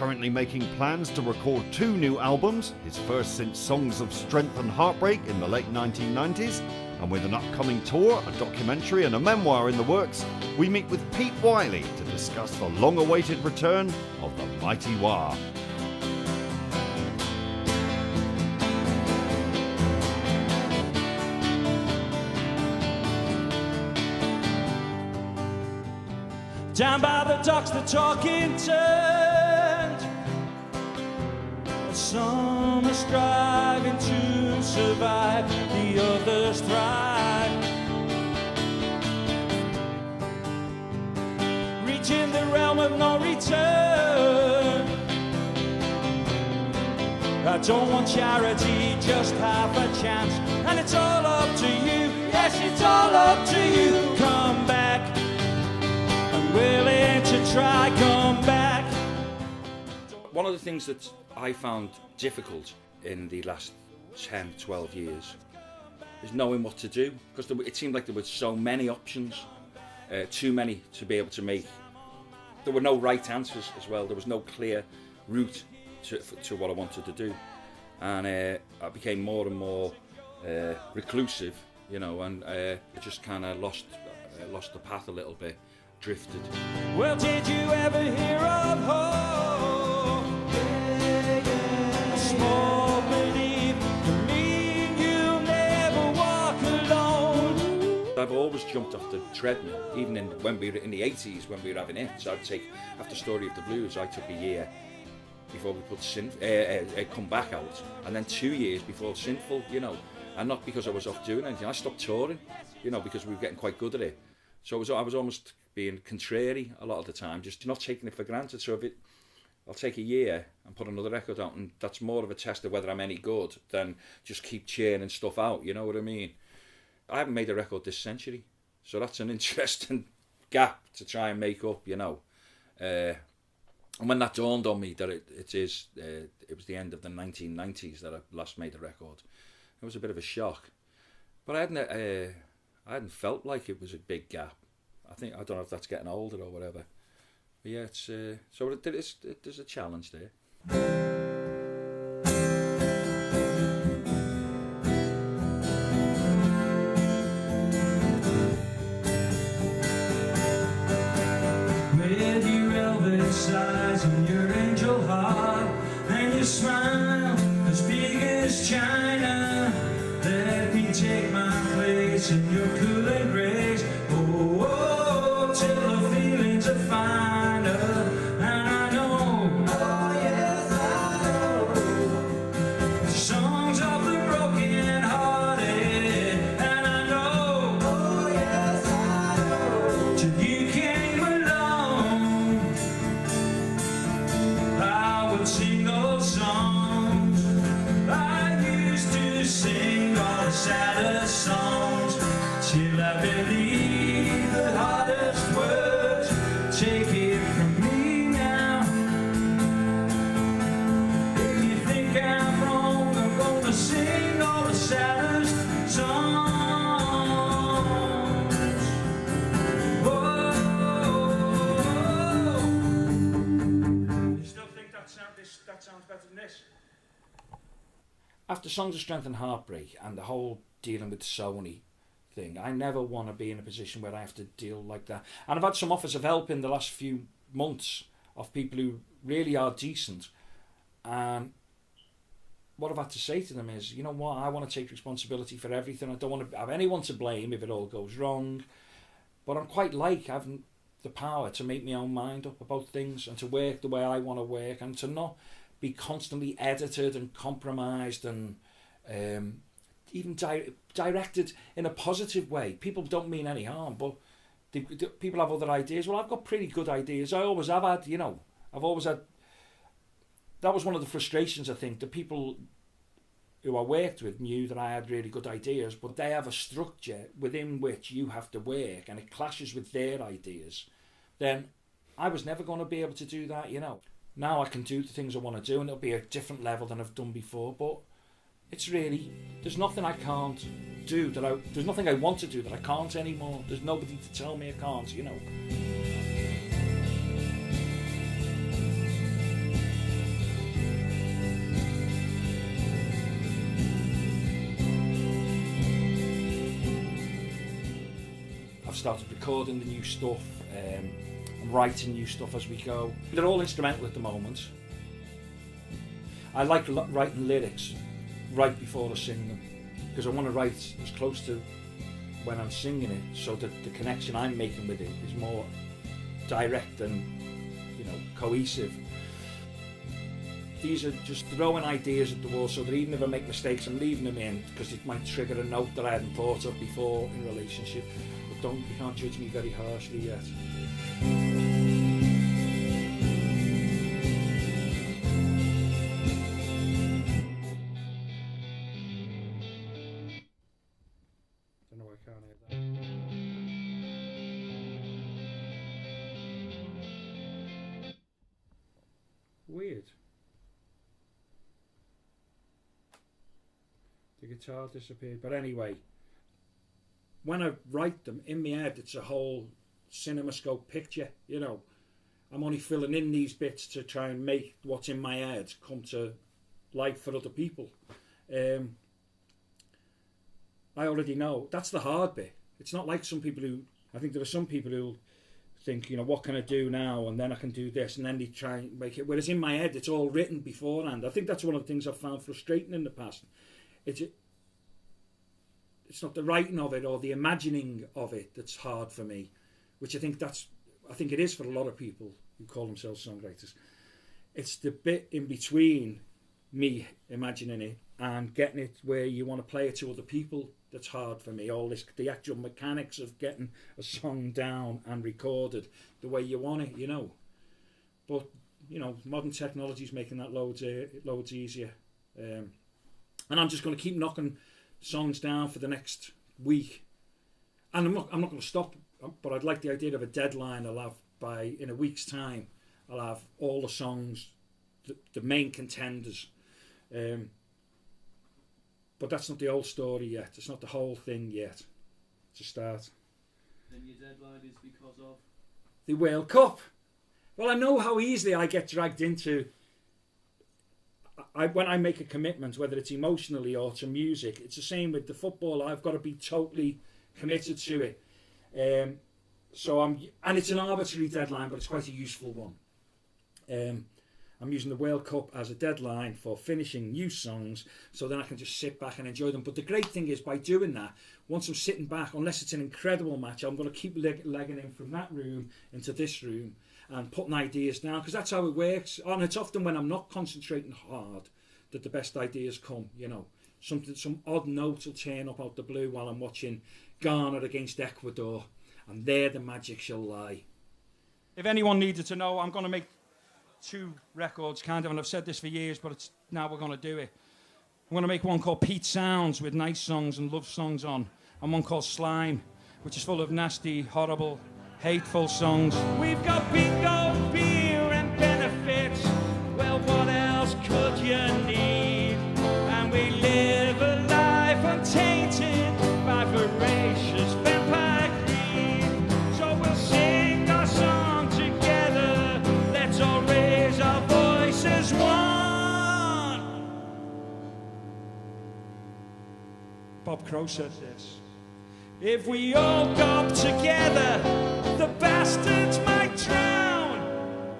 currently making plans to record 2 new albums, his first since Songs of Strength and Heartbreak in the late 1990s, and with an upcoming tour, a documentary and a memoir in the works, we meet with Pete Wylie to discuss the long-awaited return of the mighty Wah. Down by the docks the talking turned. Some are striving to survive, the others thrive. Reaching the realm of no return. I don't want charity, just half a chance. And it's all up to you, yes, it's all up to you. Come back, willing to try, come back. One of the things that I found difficult in the last 10, 12 years is knowing what to do, because it seemed like there were so many options, too many to be able to make. There were no right answers as well. There was no clear route to what I wanted to do, and I became more and more reclusive, you know, and I just kind of lost the path a little bit. Drifted. Well, did you ever hear of hope? Yeah, yeah. A small belief can mean you'll never walk alone. I've always jumped off the treadmill, even when we were in the 80s, when we were having hits. I'd take, after Story of the Blues, I took a year before we put Come Back out, and then 2 years before Sinful, you know, and not because I was off doing anything. I stopped touring, you know, because we were getting quite good at it. So I was almost being contrary a lot of the time, just not taking it for granted. So I'll take a year and put another record out, and that's more of a test of whether I'm any good than just keep churning stuff out, you know what I mean? I haven't made a record this century, so that's an interesting gap to try and make up, you know. And when that dawned on me that it was the end of the 1990s that I last made a record, it was a bit of a shock. But I hadn't felt like it was a big gap. I don't know if that's getting older or whatever. But yeah, there's a challenge there. With your velvet size and your angel heart and your smile as big as China, let me take my place in your cool embrace. Till the feelings are finer, and I know, oh yes I know, songs of the broken hearted, and I know, oh yes I know, till you came along, I would sing those songs, I used to sing all the saddest songs, till I believe the hardest words. Take it from me now. If you think I'm wrong, I'm gonna sing all the saddest songs. Whoa. You still think that sounds better than this? After Songs of Strength and Heartbreak and the whole dealing with Sony thing, I never want to be in a position where I have to deal like that. And I've had some offers of help in the last few months of people who really are decent, and what I've had to say to them is, you know what, I want to take responsibility for everything. I don't want to have anyone to blame if it all goes wrong, but I'm quite like having the power to make my own mind up about things and to work the way I want to work and to not be constantly edited and compromised and even directed in a positive way. People don't mean any harm, but people have other ideas. Well, I've got pretty good ideas. I always have had, you know. I've always had. That was one of the frustrations, I think. The people who I worked with knew that I had really good ideas, but they have a structure within which you have to work, and it clashes with their ideas. Then I was never going to be able to do that, you know. Now I can do the things I want to do, and it'll be a different level than I've done before, but it's really, there's nothing I can't do there's nothing I want to do that I can't anymore. There's nobody to tell me I can't, you know. I've started recording the new stuff, and writing new stuff as we go. They're all instrumental at the moment. I like writing lyrics right before I sing them, because I want to write as close to when I'm singing it, so that the connection I'm making with it is more direct and, you know, cohesive. These are just throwing ideas at the wall, so that even if I make mistakes, I'm leaving them in, because it might trigger a note that I hadn't thought of before in relationship. But you can't judge me very harshly yet. Don't know why I can't hear that. Weird. The guitar disappeared, but anyway, when I write them in my head, it's a whole cinemascope picture, you know. I'm only filling in these bits to try and make what's in my head come to life for other people. I already know. That's the hard bit. It's not like some people who, I think there are some people who think, you know, what can I do now, and then I can do this, and then they try and make it. Whereas in my head, it's all written beforehand. I think that's one of the things I've found frustrating in the past. It's not the writing of it or the imagining of it that's hard for me, which I think it is for a lot of people who call themselves songwriters. It's the bit in between me imagining it and getting it where you want to play it to other people that's hard for me. The actual mechanics of getting a song down and recorded the way you want it, you know. But, you know, modern technology is making that loads easier. And I'm just going to keep knocking songs down for the next week. And I'm not going to stop, but I'd like the idea of a deadline. I'll have, in a week's time, I'll have all the songs, the main contenders. But that's not the whole story yet. It's not the whole thing yet. It's a start. Then your deadline is because of? The World Cup. Well, I know how easily I get dragged into... when I make a commitment, whether it's emotionally or to music, it's the same with the football. I've got to be totally committed to it. And it's an arbitrary deadline, but it's quite a useful one. I'm using the World Cup as a deadline for finishing new songs, so then I can just sit back and enjoy them. But the great thing is, by doing that, once I'm sitting back, unless it's an incredible match, I'm going to keep legging in from that room into this room and putting ideas down, because that's how it works. And it's often when I'm not concentrating hard that the best ideas come, you know. Some odd note will turn up out the blue while I'm watching Ghana against Ecuador, and there the magic shall lie. If anyone needed to know, I'm going to make 2 records, kind of, and I've said this for years, but now we're going to do it. I'm going to make one called Pete Sounds with nice songs and love songs on, and one called Slime, which is full of nasty, horrible, hateful songs. We've got bingo, beer and benefits. Well, what else could you need? And we live a life untainted by voracious vampire greed. So we'll sing our song together. Let's all raise our voices one. Bob Crow said this. If we all got together, the bastards might drown,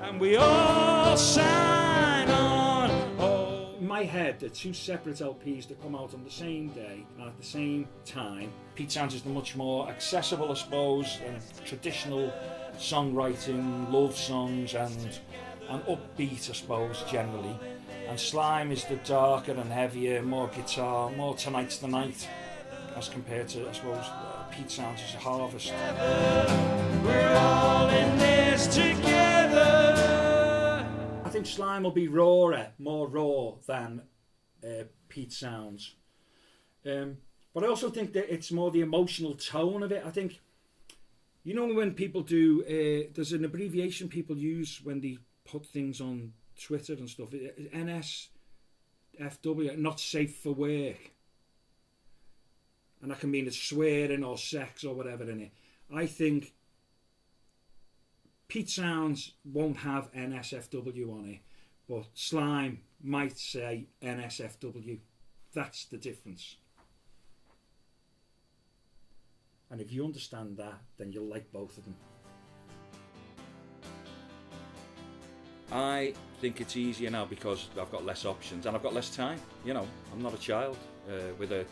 and we all sign on. Oh. In my head, they're 2 separate LPs that come out on the same day and at the same time. Pete Sounds is the much more accessible, I suppose, and traditional songwriting, love songs, and upbeat, I suppose, generally. And Slime is the darker and heavier, more guitar, more Tonight's the Night, as compared to, I suppose, Pete Sounds is a Harvest. We're all in this together. I think Slime will be more raw than Pete Sounds. But I also think that it's more the emotional tone of it. I think, you know, when people do, there's an abbreviation people use when they put things on Twitter and stuff, NSFW, not safe for work. And that can mean it's swearing or sex or whatever in it. I think Pete Sounds won't have NSFW on it, but Slime might say NSFW. That's the difference. And if you understand that, then you'll like both of them. I think it's easier now because I've got less options and I've got less time. You know, I'm not a child with a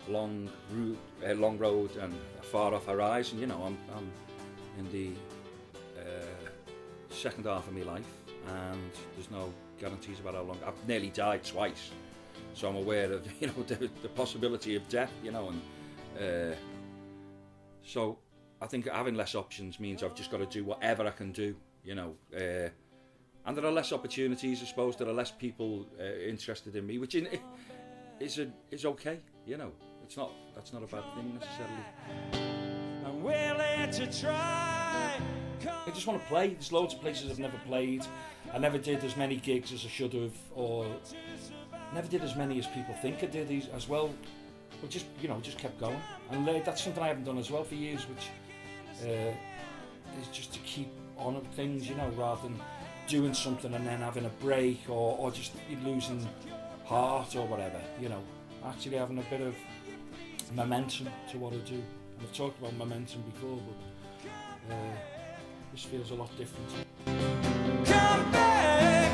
long road and a far off horizon. You know, I'm in the second half of my life, and there's no guarantees about how long. I've nearly died twice, so I'm aware of, you know, the possibility of death. You know, and so I think having less options means I've just got to do whatever I can do. You know. And there are less opportunities, I suppose. There are less people interested in me, which is okay. You know, that's not a bad thing necessarily. I'm willing to try. I just want to play. There's loads of places I've never played. I never did as many gigs as I should have, or never did as many as people think I did as well. But just kept going. And that's something I haven't done as well for years, which is just to keep on at things, you know, rather than doing something and then having a break or just losing heart or whatever, you know. Actually having a bit of momentum to what I do. And I've talked about momentum before, but this feels a lot different. Come back,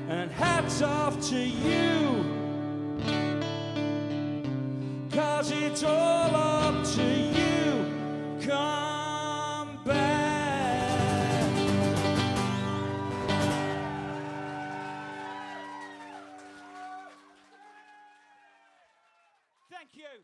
and hats off to you, 'cause it's all up to you. Come back. Thank you.